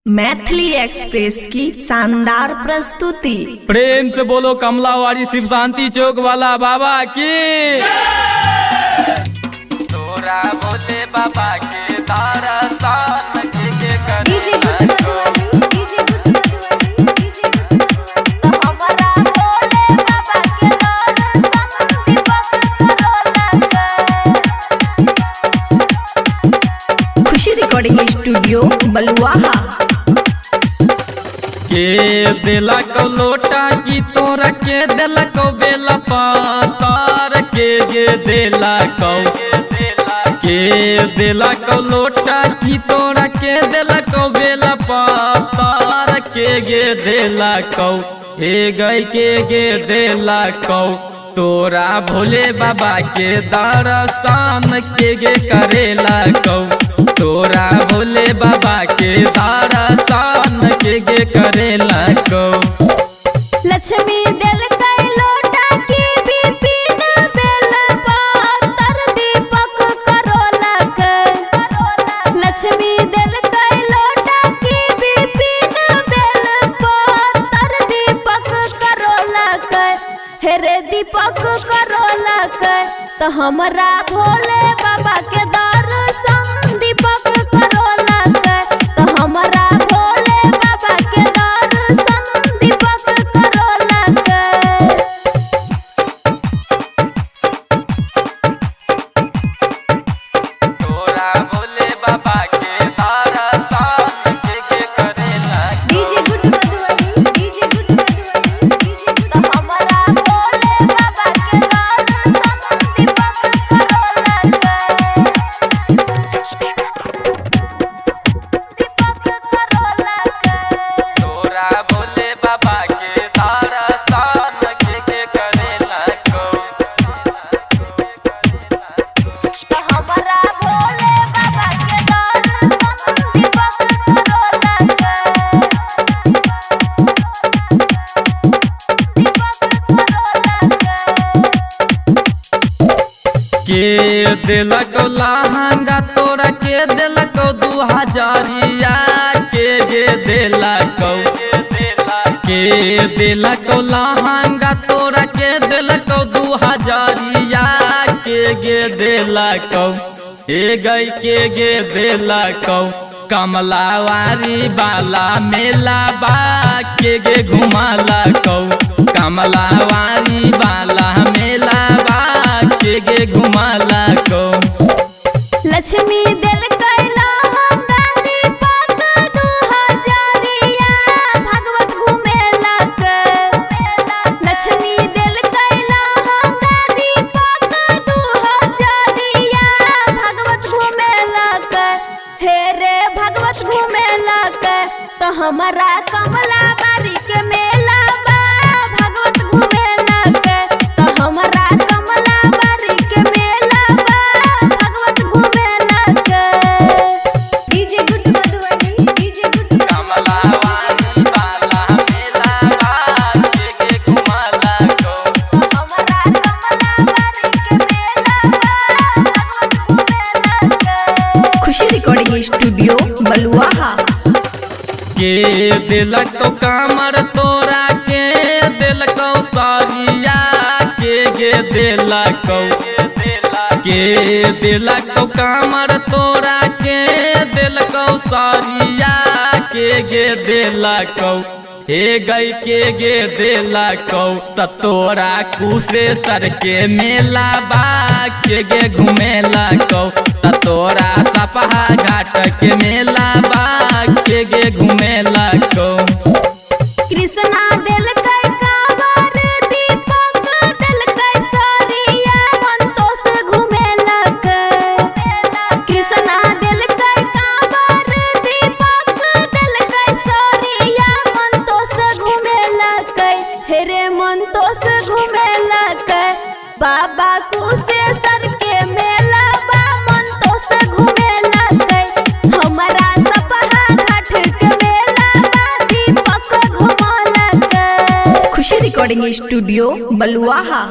Maithili express की शानदार प्रस्तुति। प्रेम से बोलो कमलावाड़ी शिव शांति चौक वाला बाबा की। तोरा बोले बाबा के दरसान के करे खुशी रिकॉर्डिंग स्टूडियो बलुआहा। के दिला को लोटा की तोरा के दिला को बेला पातार के दिला को लोटा की तोरा के दिला को बेला पातार के दिला को हे गई के दिला को तोरा भोले बाबा के दरसान के करेला को तोरा भोले बाबा के दरसान के करेला को। लक्ष्मी दिल कई लोटा की बिपिन बेल पातर दीपक करोला के। लक्ष्मी दिल कई लोटा की बिपिन बेल पातर दीपक करोला के। हेरे दीपक करोला के तो हमरा भोले बाबा के दर्शन दीपक करोला के तो हमरा भोले बाबा के दर्शन दीपक करोला के। तोरा भोले बाबा के दरसान के करेला डीजे गुड मधुबनी डीजे गुड मधुबनी तो हमरा भोले बाबा के दर्शन दीपक करोला के। दीपक करोला के तोरा भोले बाबा के दरसान के करेला को। तो हमरा भोले बाबा के दर्शन दीपक करोला के। दीपक करोला के दिलक लहंगा तोरा के दिलक 2000 के दिलक के दिलक लहंगा तोरा के दिलक 2000 के दिलक हे गई के दिलक कमलावारी वाला मेला बा के घुमाला को कमलावारी वाला मेला बा के घुमाला को। लक्ष्मी दिल कई लहंगा दीपक 2000 भागवत घुमेला के। लक्ष्मी दिल कई लहंगा दीपक 2000 भागवत घुमेला के। हे रे भागवत घुमेला के तो हमारा कमला बारी के मेला बा भागवत घुमेला के तो हमारा कमला बारी के मेला बा भागवत घुमेला के। डीजे गुड मधुबनी डीजे गुड कमलावारी वाला मेला बा के घुमाला को। तो हमारा कमला बारी के मेला बा भागवत घुमेला के। खुशी रिकॉर्डिंग स्टूडियो बलुआहा। के दिलक तो कामर तोरा के दिलक सारिया के दिलक के दिलक तो कामर तोरा के दिलक सारिया के दिलक हे गई के दिलक त तोरा कुशेश्वर के मेला बा के घुमेला को त तोरा सपहा घाट के मेला बा के घुमेला को। कृष्णा दिल कई कांवर दीपक दिल कई सारिया संतोष घुमेला के। कृष्णा दिल कई कांवर दीपक दिल कई सारिया संतोष घुमेला के। हेरे संतोष घुमेला के बाबा कुशेश्वर के मेला बा संतोष घुमेला के। हमरा सपहा घाट के मेला बा दीपक घुमाला के। खुशी रिकॉर्डिंग स्टूडियो बलुआहा।